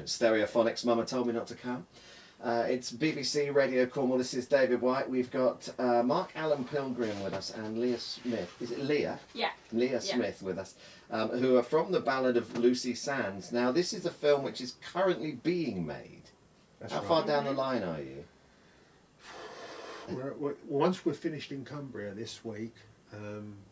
Stereophonics, Mama Told Me Not to Come. It's BBC Radio Cornwall. This is David White. We've got Mark-Allan Pilgrim with us and Leah Smith. Is it Leah? Yeah. Leah Smith with us, who are from The Ballad of Lucy Sands. Now, this is a film which is currently being made. That's How right. far down the line are you? Once we're finished in Cumbria this week,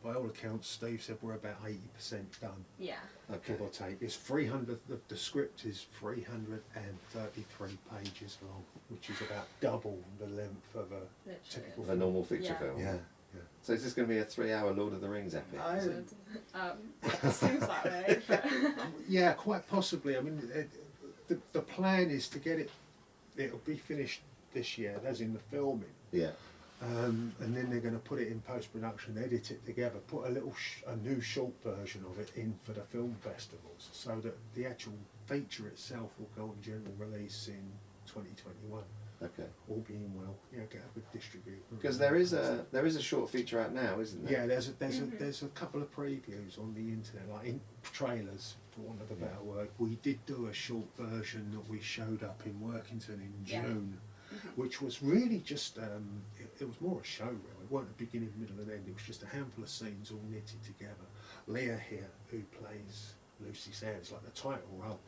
by all accounts, Steve said we're about 80% done. Yeah. Okay. Give or take. It's 300. The script is 333 pages long, which is about double the length of a typical Of a normal feature film. Yeah. So is this going to be a 3-hour Lord of the Rings epic? It seems that way. But Yeah, quite possibly. I mean, the plan is to get it. It'll be finished this year, as in the filming. Yeah. And then they're going to put it in post-production, edit it together, put a new short version of it in for the film festivals, so that the actual feature itself will go on general release in 2021. Okay. All being well, get a good distributor. Because there is a short feature out now, isn't there? Yeah, there's a couple of previews on the internet, like in trailers, for want of a better word. We did do a short version that we showed up in Workington in June. Which was really just, it was more a show really. It wasn't a beginning, middle and end, it was just a handful of scenes all knitted together. Leah here, who plays Lucy Sands, like the title role,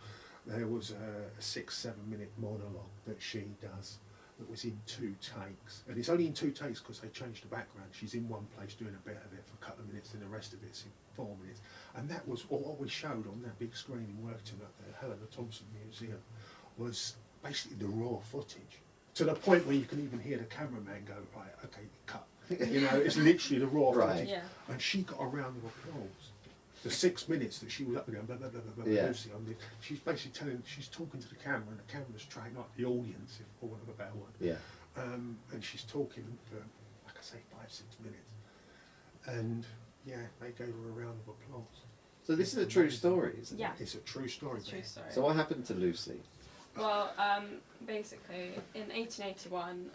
there was a 6-7 minute monologue that she does that was in 2 takes. And it's only in 2 takes because they changed the background. She's in one place doing a bit of it for a couple of minutes and the rest of it's in 4 minutes. And that was all we showed on that big screen in Workington at the Helena Thompson Museum, was basically the raw footage. To the point where you can even hear the cameraman go, right, okay, cut. It's literally the raw footage. Yeah. And she got a round of applause. The 6 minutes that she was up there going, blah, blah, blah, blah, blah, Lucy, she's basically she's talking to the camera, and the camera's tracking up the audience, if for want of a better word. Yeah. And she's talking for, like I say, 5-6 minutes. And they gave her a round of applause. So this is a true story, isn't it? Yeah. It's a true story. It's a true story. So what happened to Lucy? Well, basically, in 1881,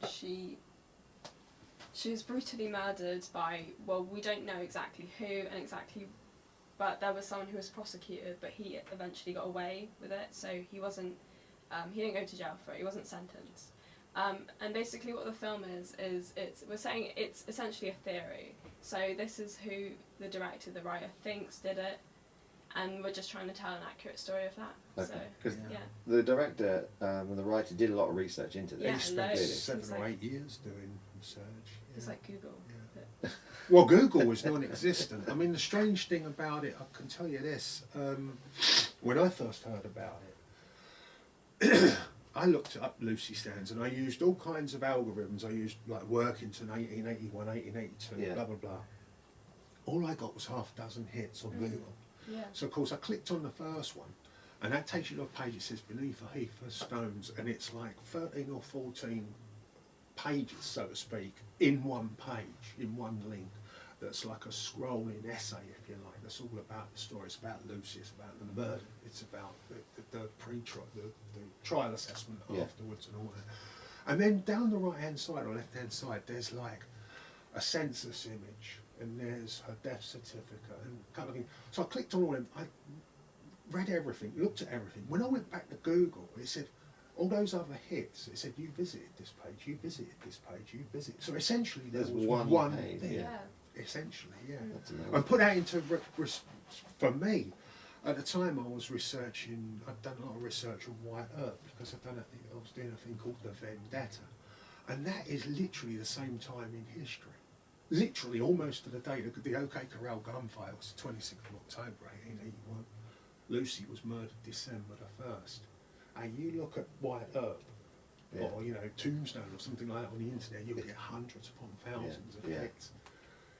she was brutally murdered by, well, we don't know exactly who and exactly, but there was someone who was prosecuted, but he eventually got away with it, so he wasn't, he didn't go to jail for it, he wasn't sentenced. And basically what the film is we're saying it's essentially a theory. So this is who the director, the writer thinks did it, and we're just trying to tell an accurate story of that. Okay. Because So, the director and the writer did a lot of research into this. Yeah, He spent loads. 7 or 8 years doing research. it's like Google. Yeah. Well, Google was non-existent. I mean, the strange thing about it, I can tell you this, when I first heard about it, I looked up Lucy Sands and I used all kinds of algorithms. I used like Workington 1881, 1882, blah, blah, blah. All I got was half a dozen hits on Google. Yeah. So of course I clicked on the first one, and that takes you to a page that says Beneath a Heath of Stones, and it's like 13 or 14 pages, so to speak, in one page, in one link. That's like a scrolling essay, if you like. That's all about the story. It's about Lucy. It's about the murder. It's about the pre-trial, the trial assessment afterwards, and all that. And then down the right-hand side or left-hand side, there's like a census image, and there's her death certificate and a couple of things. So I clicked on all of them. I read everything, looked at everything. When I went back to Google, it said all those other hits. It said you visited this page, you visited this page, you visited. So essentially, there was one page, thing. yeah. Essentially, That's and amazing. put that into for me. At the time, I was researching. I'd done a lot of research on White Earp because I was doing a thing called the Vendetta, and that is literally the same time in history. Literally, almost to the date. The OK Corral gunfire was the 26th of October, 1881. Lucy was murdered December the 1st. And you look at White Earp, or Tombstone or something like that on the internet, you'll get hundreds upon thousands of hits.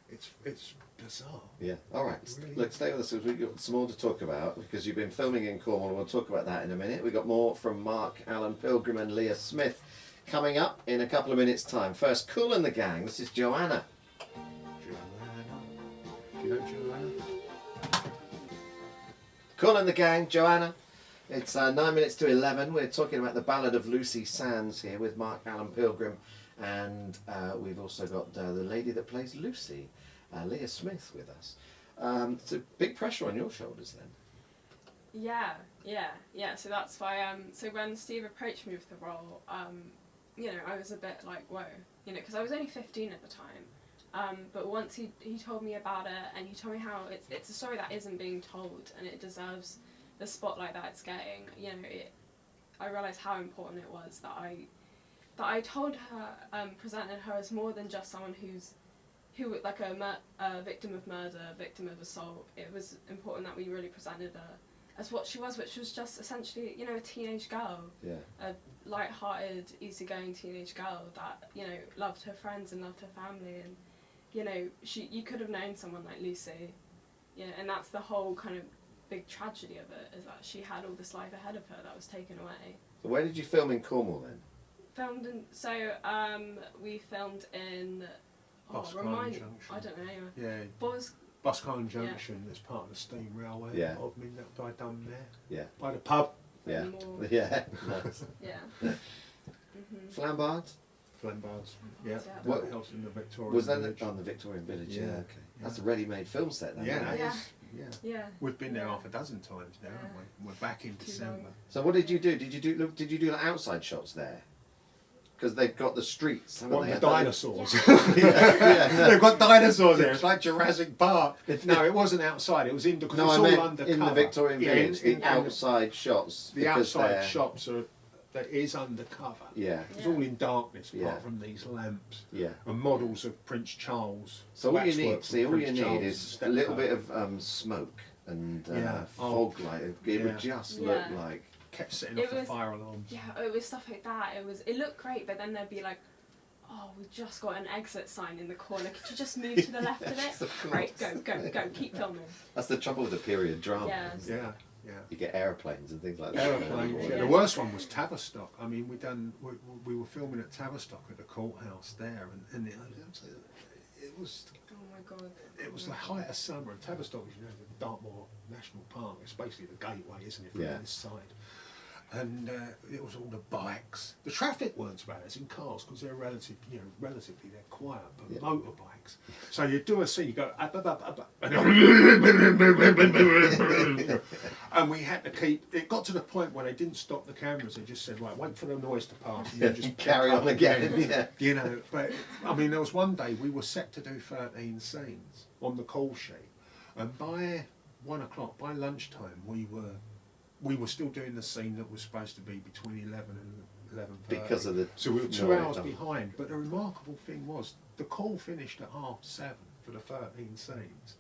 It's bizarre. Yeah. All right. Really Look, stay with us because we've got some more to talk about because you've been filming in Cornwall. We'll talk about that in a minute. We've got more from Mark-Allan Pilgrim and Leah Smith coming up in a couple of minutes' time. First, Kool and the Gang. This is Joanna. Do you know Joanna? Kool and the Gang, Joanna. It's 9 minutes to 11. We're talking about the Ballad of Lucy Sands here with Mark-Allan Pilgrim, and we've also got the lady that plays Lucy, Leah Smith, with us. It's a big pressure on your shoulders then. Yeah, Yeah. So that's why. So when Steve approached me with the role, you know, I was a bit like, whoa, you know, because I was only 15 at the time. But once he told me about it, and he told me how it's a story that isn't being told, and it deserves the spotlight that it's getting. You know, I realised how important it was that I told her, presented her as more than just someone who like a victim of murder, victim of assault. It was important that we really presented her as what she was, which was just essentially, you know, a teenage girl. Yeah. A light-hearted, easygoing teenage girl that, you know, loved her friends and loved her family, and, you know, you could have known someone like Lucy, you know, and that's the whole kind of big tragedy of it, is that she had all this life ahead of her that was taken away. So where did you film in Cornwall then? We filmed in... Boscawen Junction. I don't know. Yeah. Boscawen Junction, that's part of the steam railway. Yeah. Bodmin, that I done there. Yeah. By the pub. Yeah. More. Yeah. Nice. Yeah. Flambard? Flambards. Yeah. Yeah. That What- house in the Victorian Was that Village. on the Victorian Village? Yeah. Yeah. Okay. That's a ready-made film set then. Yeah, isn't that it? Yeah. is. Yeah. Yeah. We've been there Yeah. half a dozen times now, haven't we? We're back in Too December. long. So what did you do? Did you do like outside shots there? Because they've got the streets. haven't What, they? the dinosaurs? Yeah. They've got dinosaurs there. It's like Jurassic Park. No, it wasn't outside. It was indoor because No, it's I all meant undercover. in the Victorian Yeah, Village, the in- outside shots. The because outside they're- shops are that is undercover. Yeah. It's all in darkness apart Yeah. from these lamps Yeah. and models of Prince Charles. So all you waxwork need, from all you Prince need Charles' is a little stepfather. bit of smoke and Yeah. fog light. It Yeah. would just Yeah. look like. Kept setting It off the was- fire alarms. Yeah, it was stuff like that. It looked great, but then there'd be like, oh, we just got an exit sign in the corner. Could you just move to the left of Yes, it? of course. Right, go, keep filming. That's the trouble with the period drama. Yeah. isn't it? Yeah, yeah. You get aeroplanes and things like that. Aeroplanes. Yeah. Yeah. The worst one was Tavistock. I mean, we were filming at Tavistock at the courthouse there, and it was Oh my god. it was the height of summer. And Tavistock is, you know, the Dartmoor National Park. It's basically the gateway, isn't it, from Yeah. this side? And it was all the bikes. The traffic weren't so bad as in cars because they're relatively they're quiet, but Yeah. motorbikes. So you do a scene, you go up, and we had to keep. It got to the point where they didn't stop the cameras. They just said, "Right, wait for the noise to pass, and then just Carry pick on up again. Yeah. You know, but I mean, there was one day we were set to do 13 scenes on the call sheet, and by 1 o'clock, by lunchtime, we were still doing the scene that was supposed to be between 11 and 11:30. Because of the So we were 2 noise. hours behind. But the remarkable thing was, the call finished at 7:30 for the 13 scenes.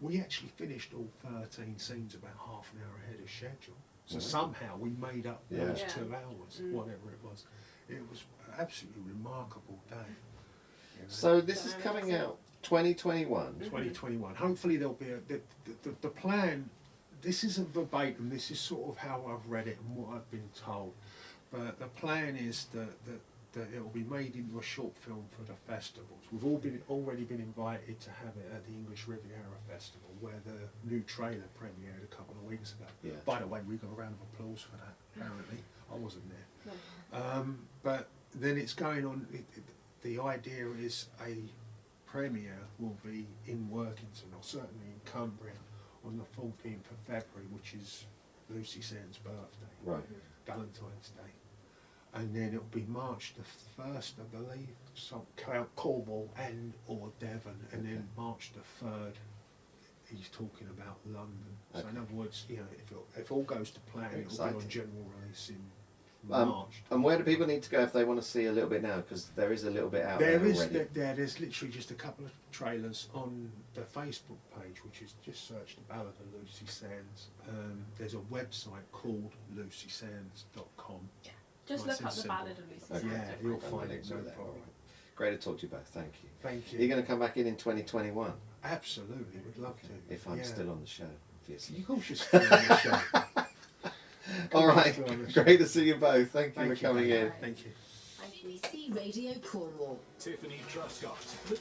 We actually finished all 13 scenes about half an hour ahead of schedule. So Wow. somehow we made up Yeah. those Yeah. 2 hours, whatever it was. It was an absolutely remarkable day. You know. So this is coming out 2021. 2021. Hopefully there'll be the plan. This isn't verbatim. This is sort of how I've read it and what I've been told. But the plan is that it will be made into a short film for the festivals. We've already been invited to have it at the English Riviera Festival, where the new trailer premiered a couple of weeks ago. Yeah. By the way, we got a round of applause for that. Apparently, I wasn't there. No. But then it's going on. The idea is a premiere will be in Workington, or certainly in Cumbria, on the 14th of February, which is Lucy Sand's birthday, Right. Valentine's Day. And then it'll be March the 1st, I believe, so Cornwall and or Devon, and then March the 3rd, he's talking about London. So in Okay. other words, you know, if all goes to plan, it'll be Exciting. on general release in Um, March. And where do people need to go if they want to see a little bit now? Because there is a little bit out there There's literally just a couple of trailers on the Facebook page, which is just search the Ballad of Lucy Sands. There's a website called lucysands.com. Just Nice look up and the Ballad of Lucy Okay. Sands. Yeah, you'll Find find the it, links no over there. problem. Great to talk to you both. Thank you. Thank you. You're going to come back in 2021 Absolutely, would love to. if I'm Yeah. still on the show, obviously. Of course you're still on the show. All right. Still on the show. Great to see you both. Thank you Thank for coming you. in. Thank you. BBC Radio Cornwall. Tiffany Truscott, the